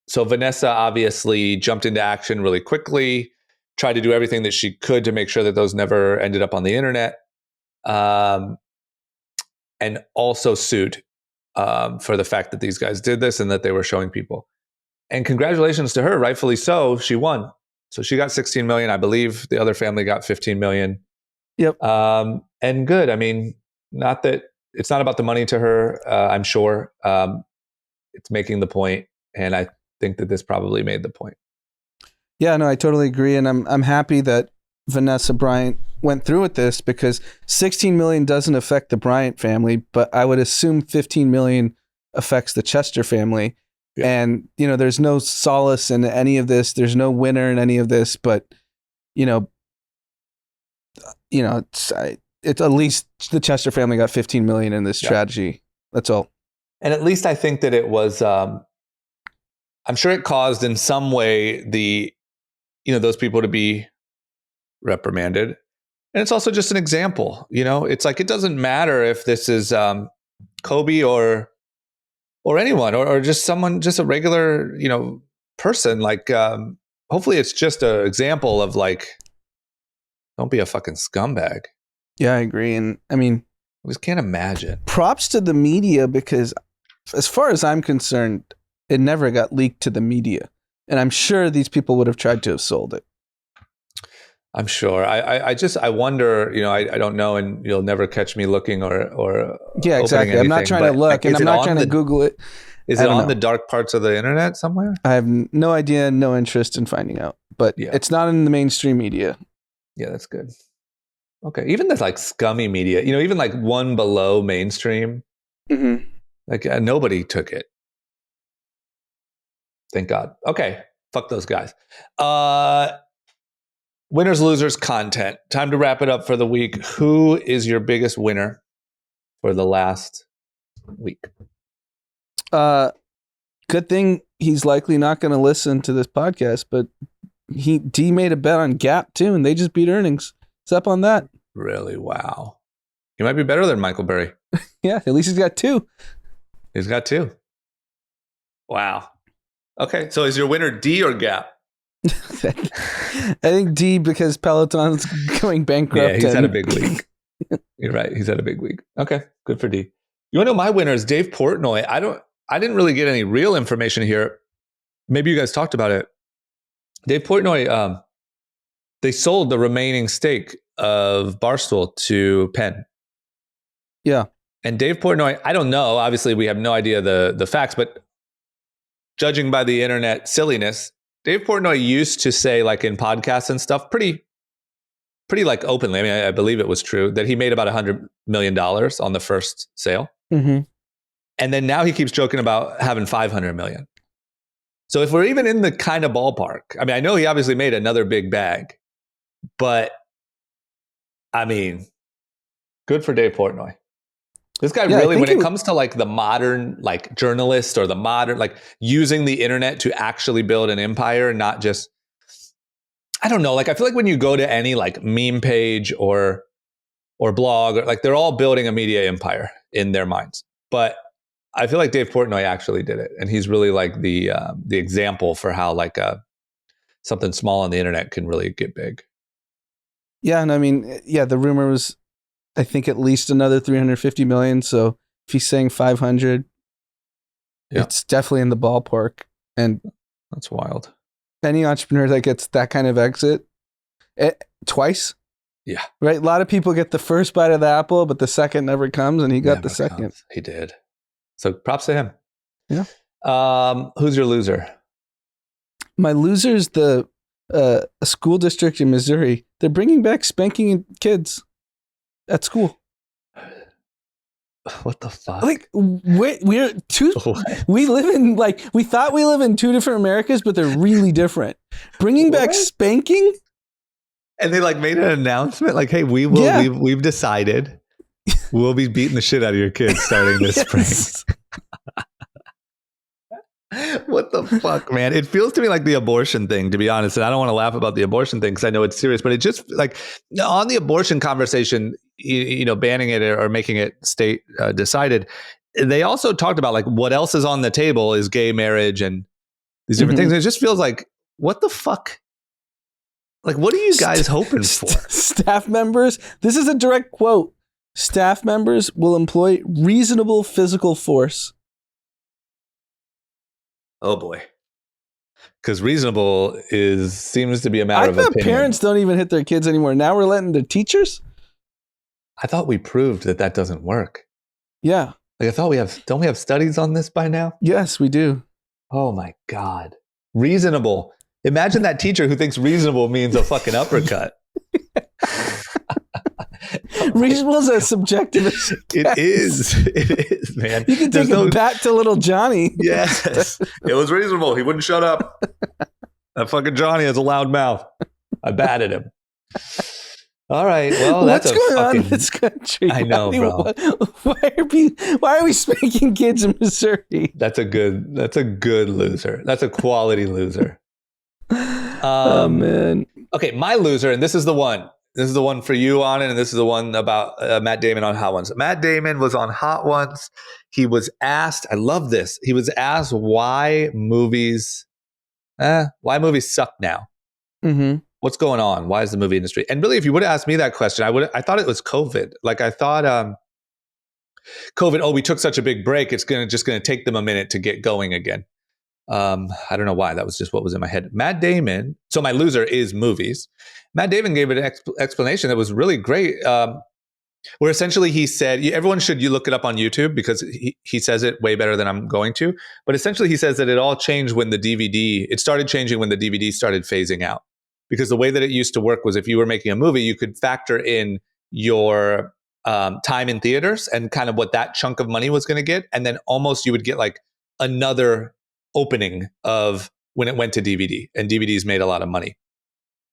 so Vanessa obviously jumped into action really quickly, tried to do everything that she could to make sure that those never ended up on the internet. And also sued for the fact that these guys did this and that they were showing people. And congratulations to her, rightfully so. She won. So she got 16 million. I believe the other family got 15 million. Yep. And good. I mean, not that it's not about the money to her, I'm sure. It's making the point, and I think that this probably made the point. Yeah, no, I totally agree. And I'm happy that Vanessa Bryant went through with this because 16 million doesn't affect the Bryant family, but I would assume 15 million affects the Chester family. Yeah. And, there's no solace in any of this. There's no winner in any of this, but, it's at least the Chester family got 15 million in this tragedy. That's all. And at least I think that it was, I'm sure it caused in some way those people to be reprimanded. And it's also just an example, it's like, it doesn't matter if this is Kobe or anyone or just someone, just a regular, person. Like, hopefully it's just an example of like, don't be a fucking scumbag. Yeah, I agree. And I mean, I just can't imagine. Props to the media, because as far as I'm concerned, it never got leaked to the media. And I'm sure these people would have tried to have sold it. I'm sure. I wonder, I don't know, and you'll never catch me looking or yeah, exactly. I'm not trying to look, and I'm not trying to Google it. Is it on the dark parts of the internet somewhere? I have no idea, no interest in finding out. But it's not in the mainstream media. Yeah, that's good. Okay, even this like scummy media, even like one below mainstream, like nobody took it. Thank God. Okay, fuck those guys. Winners, losers, content. Time to wrap it up for the week. Who is your biggest winner for the last week? Good thing he's likely not going to listen to this podcast, but D made a bet on Gap too, and they just beat earnings. It's up on that. Really? Wow. He might be better than Michael Burry. Yeah, at least he's got two. He's got two. Wow. Okay, so is your winner D or Gap? I think D, because Peloton's going bankrupt. Yeah, he's had a big week. You're right. He's had a big week. Okay, good for D. You want to know my winner is Dave Portnoy. I didn't really get any real information here. Maybe you guys talked about it. Dave Portnoy, they sold the remaining stake of Barstool to Penn. Yeah. And Dave Portnoy, I don't know. Obviously, we have no idea the facts, but judging by the internet silliness, Dave Portnoy used to say, like in podcasts and stuff, pretty like openly. I mean, I believe it was true that he made about $100 million on the first sale. Mm-hmm. And then now he keeps joking about having 500 million. So if we're even in the kind of ballpark, I mean, I know he obviously made another big bag, but I mean, good for Dave Portnoy. This guy really, when it comes to like the modern, like journalist or the modern, like using the internet to actually build an empire, not just, I don't know. Like, I feel like when you go to any like meme page or blog, or like they're all building a media empire in their minds. But I feel like Dave Portnoy actually did it. And he's really like the example for how like something small on the internet can really get big. Yeah. And I mean, the rumor was, I think, at least another 350 million. So if he's saying 500, it's definitely in the ballpark. And that's wild. Any entrepreneur that gets that kind of exit twice. Yeah. Right. A lot of people get the first bite of the apple, but the second never comes, and he got the second. Comes. He did. So props to him. Yeah. Who's your loser? My loser is a school district in Missouri. They're bringing back spanking kids at school. What the fuck? Like we're two. We live in we thought we live in two different Americas, but they're really different. Bringing back spanking, and they like made an announcement like, "Hey, we will. We've decided we'll be beating the shit out of your kids starting this spring." What the fuck, man? It feels to me like the abortion thing, to be honest. And I don't want to laugh about the abortion thing because I know it's serious, but it just like on the abortion conversation, banning it or making it state decided. They also talked about like what else is on the table is gay marriage and these different things. And it just feels like, what the fuck? Like, what are you guys hoping for? Staff members, this is a direct quote. Staff members will employ reasonable physical force. Oh boy. Because reasonable seems to be a matter of opinion. I thought parents don't even hit their kids anymore. Now we're letting the teachers? I thought we proved that doesn't work. Yeah. Like I thought don't we have studies on this by now? Yes, we do. Oh my God. Reasonable. Imagine that teacher who thinks reasonable means a fucking uppercut. Reasonable is as subjective as It is. It is, man. You can take it back to little Johnny. Yes. It was reasonable. He wouldn't shut up. That fucking Johnny has a loud mouth. I batted him. All right. Well, What's that's going on fucking, in this country? I know, bro. Why are we spanking kids in Missouri? That's a good loser. That's a quality loser. Oh man. Okay, my loser, and this is the one. This is the one for you, Anand, and this is the one about Matt Damon on Hot Ones. Matt Damon was on Hot Ones. He was asked, I love this. He was asked why movies suck now. Mm-hmm. What's going on? Why is the movie industry? And really, if you would have asked me that question, I thought it was COVID. Like I thought COVID, we took such a big break. It's just gonna take them a minute to get going again. I don't know why. That was just what was in my head. Matt Damon. So my loser is movies. Matt Damon gave an explanation that was really great. Where essentially he said, everyone should look it up on YouTube because he says it way better than I'm going to. But essentially he says that it all changed when it started changing when the DVD started phasing out. Because the way that it used to work was if you were making a movie, you could factor in your time in theaters and kind of what that chunk of money was going to get. And then almost you would get like another opening of when it went to DVD, and DVDs made a lot of money.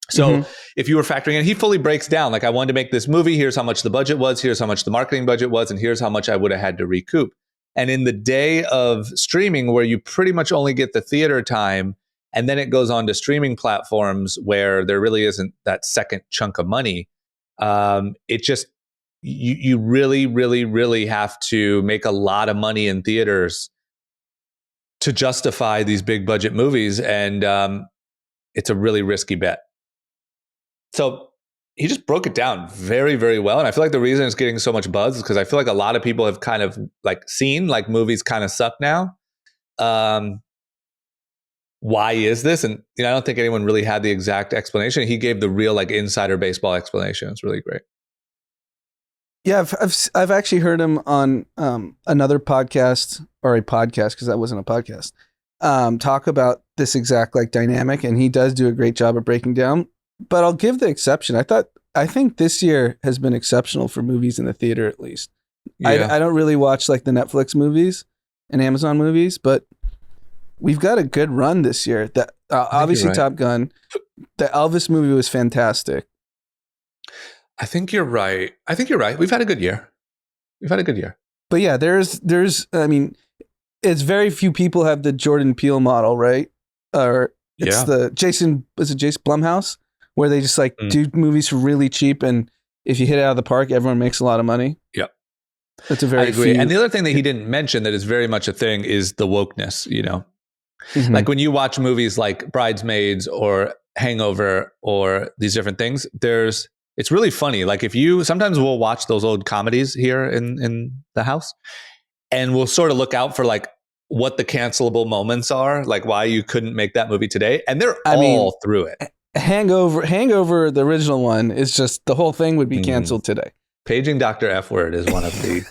So if you were factoring in, he fully breaks down, like I wanted to make this movie. Here's how much the budget was. Here's how much the marketing budget was. And here's how much I would have had to recoup. And in the day of streaming, where you pretty much only get the theater time, and then it goes on to streaming platforms where there really isn't that second chunk of money. It just, you really, really, really have to make a lot of money in theaters to justify these big budget movies. And it's a really risky bet. So he just broke it down very, very well. And I feel like the reason it's getting so much buzz is because I feel like a lot of people have kind of like seen like movies kind of suck now. Why is this? And I don't think anyone really had the exact explanation. He gave the real like insider baseball explanation. It's really great. Yeah, I've actually heard him on another podcast, or a podcast because that wasn't a podcast, talk about this exact like dynamic, and he does do a great job of breaking down. But I'll give the exception. I think this year has been exceptional for movies in the theater, at least. Yeah. I don't really watch like the Netflix movies and Amazon movies, but we've got a good run this year. That obviously right. Top Gun, the Elvis movie was fantastic. I think you're right. We've had a good year. But yeah, there's. I mean, it's very few people have the Jordan Peele model, right? Or it's the Jason Blumhouse, where they just like do movies for really cheap, and if you hit it out of the park, everyone makes a lot of money. Yep. That's a very I agree. And the other thing that he didn't mention that is very much a thing is the wokeness, Like when you watch movies like Bridesmaids or Hangover or these different things, it's really funny. Like sometimes we'll watch those old comedies here in the house, and we'll sort of look out for like what the cancelable moments are, like why you couldn't make that movie today. And they're all through it. Hangover, the original one, is just the whole thing would be canceled today. Paging Dr. F Word is one of the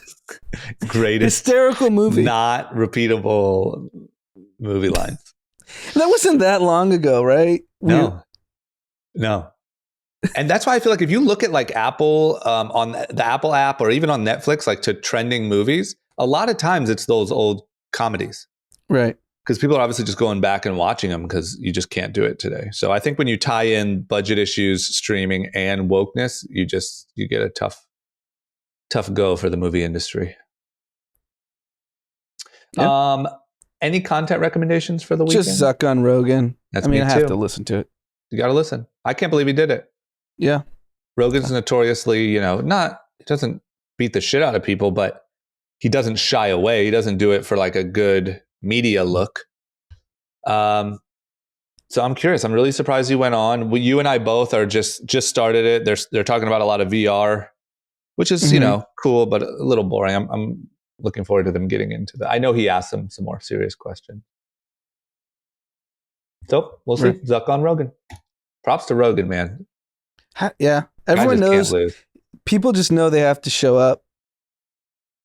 greatest hysterical movie, not repeatable movie lines. That wasn't that long ago, right? No. And that's why I feel like if you look at like Apple on the Apple app or even on Netflix, like to trending movies, a lot of times it's those old comedies. Right. Because people are obviously just going back and watching them because you just can't do it today. So I think when you tie in budget issues, streaming, and wokeness, you get a tough go for the movie industry. Yep. Any content recommendations for the weekend? Just suck on Rogan. That's I have to listen to it. You got to listen. I can't believe he did it. Yeah. Rogan's notoriously, he doesn't beat the shit out of people, but he doesn't shy away. He doesn't do it for like a good media look. So I'm curious. I'm really surprised he went on. You and I both are just started it. They're talking about a lot of VR, which is, cool, but a little boring. I'm looking forward to them getting into that. I know he asked them some more serious questions. So we'll see. Right. Zuck on Rogan. Props to Rogan, man. Yeah. Everyone knows. People just know they have to show up.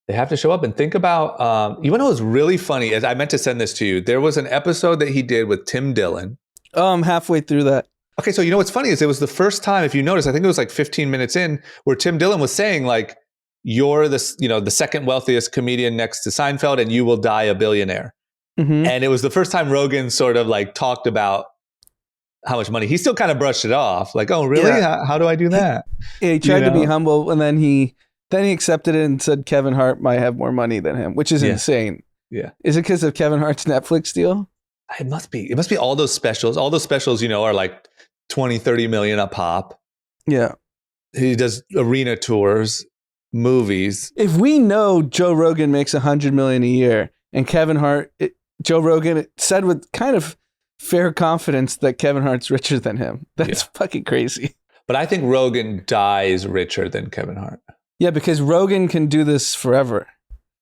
They have to show up. And think about, you know, it was really funny. As I meant to send this to you. There was an episode that he did with Tim Dillon. Oh, I'm halfway through that. Okay, so you know what's funny is it was the first time, if you notice, I think it was like 15 minutes in, where Tim Dillon was saying like, you're the second wealthiest comedian next to Seinfeld, and you will die a billionaire. Mm-hmm. And it was the first time Rogan sort of like talked about how much money. He still kind of brushed it off, like, "Oh, really? Yeah. How do I do that?" He tried to be humble, and then he accepted it and said Kevin Hart might have more money than him, which is insane. Yeah. Is it because of Kevin Hart's Netflix deal? It must be. It must be all those specials. All those specials, are like 20, 30 million a pop. Yeah. He does arena tours, movies. If we know Joe Rogan makes $100 million a year, and Kevin Hart, Joe Rogan said with kind of fair confidence that Kevin Hart's richer than him. That's fucking crazy. But I think Rogan dies richer than Kevin Hart. Yeah, because Rogan can do this forever.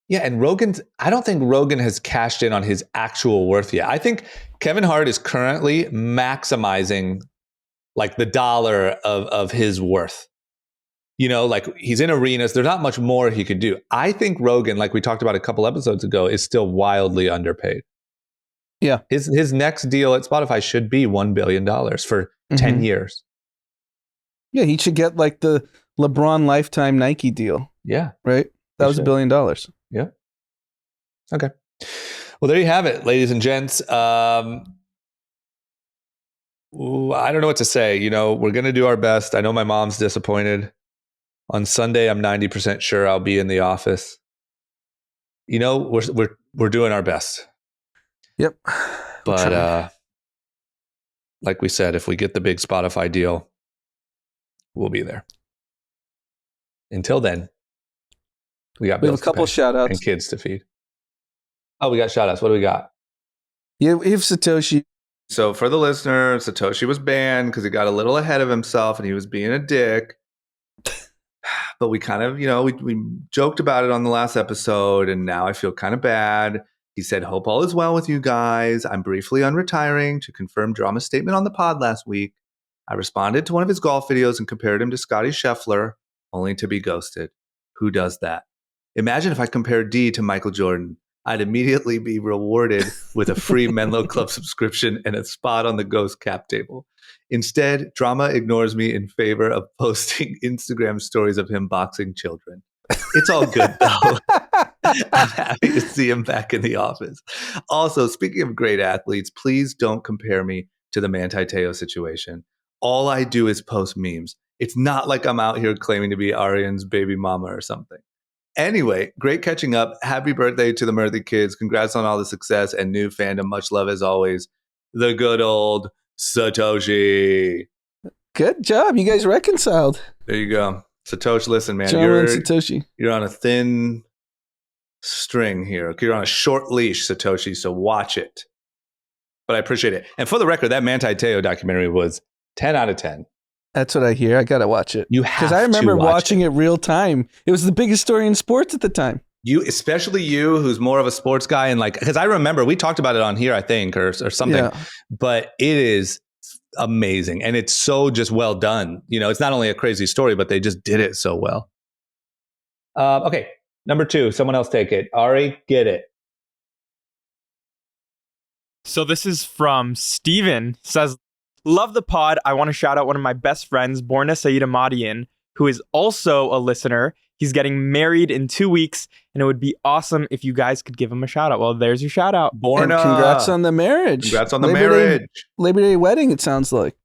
Yeah, and I don't think Rogan has cashed in on his actual worth yet. I think Kevin Hart is currently maximizing like the dollar of his worth. Like he's in arenas. There's not much more he could do. I think Rogan, like we talked about a couple episodes ago, is still wildly underpaid. Yeah. His next deal at Spotify should be $1 billion for 10 years. Yeah, he should get like the LeBron lifetime Nike deal. Yeah. Right? That was $1 billion. Yeah. Okay. Well, there you have it, ladies and gents. I don't know what to say. We're going to do our best. I know my mom's disappointed. On Sunday, I'm 90% sure I'll be in the office. We're doing our best. Yep. But like we said, if we get the big Spotify deal, we'll be there. Until then, we have a couple shout outs and kids to feed. Oh, we got shout outs. What do we got? Yeah, we have Satoshi. So for the listener, Satoshi was banned because he got a little ahead of himself and he was being a dick. But we kind of, we joked about it on the last episode, and now I feel kind of bad. He said, "Hope all is well with you guys. I'm briefly unretiring to confirm drama statement on the pod last week. I responded to one of his golf videos and compared him to Scotty Scheffler, only to be ghosted. Who does that? Imagine if I compared D to Michael Jordan. I'd immediately be rewarded with a free Menlo Club subscription and a spot on the ghost cap table. Instead, drama ignores me in favor of posting Instagram stories of him boxing children. It's all good, though. I'm happy to see him back in the office. Also, speaking of great athletes, please don't compare me to the Manti Te'o situation. All I do is post memes. It's not like I'm out here claiming to be Arian's baby mama or something. Anyway, great catching up. Happy birthday to the Murthy kids. Congrats on all the success and new fandom. Much love as always. The good old Satoshi. Good job. You guys reconciled. There you go. Satoshi, listen, man. You're on a thin string here. You're on a short leash, Satoshi, so watch it. But I appreciate it. And for the record, that Manti Te'o documentary was 10 out of 10. That's what I hear. I got to watch it. You have to. Because I remember watching it real time. It was the biggest story in sports at the time. Especially you, who's more of a sports guy. And because I remember we talked about it on here, I think, or something. Yeah. But it is amazing. And it's so just well done. It's not only a crazy story, but they just did it so well. Okay. Number 2, someone else take it. Ari, get it. So this is from Steven. Says, love the pod. I want to shout out one of my best friends, Borna Saeed Ahmadian, who is also a listener. He's getting married in 2 weeks, and it would be awesome if you guys could give him a shout out. Well, there's your shout out. Borna. And congrats on the marriage. Congrats on the marriage. Labor Day wedding, it sounds like.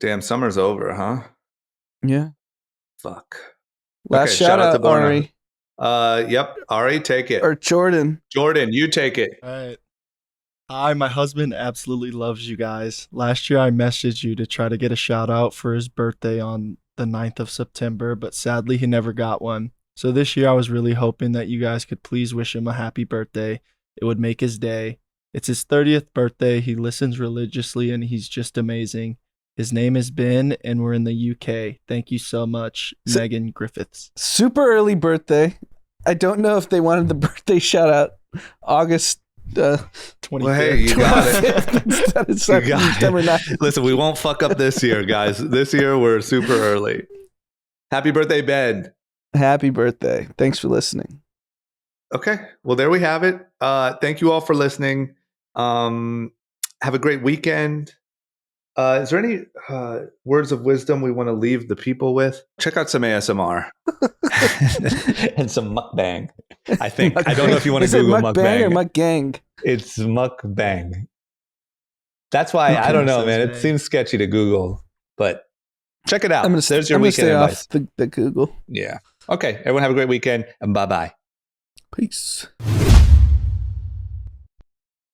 Damn, summer's over, huh? Yeah. Fuck. Last shout out to Ari. Yep. Ari, take it. Or Jordan. Jordan, you take it. All right. Hi, my husband absolutely loves you guys. Last year I messaged you to try to get a shout out for his birthday on the 9th of September, but sadly he never got one. So this year I was really hoping that you guys could please wish him a happy birthday. It would make his day. It's his 30th birthday. He listens religiously and he's just amazing. His name is Ben and we're in the UK. Thank you so much, Megan Griffiths. Super early birthday. I don't know if they wanted the birthday shout out August 25th. Well, hey, you got it. You got it. Listen, we won't fuck up this year, guys. This year we're super early. Happy birthday, Ben. Happy birthday. Thanks for listening. Okay. Well, there we have it. Thank you all for listening. Have a great weekend. Is there any words of wisdom we want to leave the people with? Check out some ASMR and some mukbang. I think. I don't know if you want to Google mukbang. Or mukgang? It's mukbang. That's why I don't know, man. It seems sketchy to Google, but check it out. There's your weekend advice. The Google. Yeah. Okay. Everyone have a great weekend and bye-bye. Peace.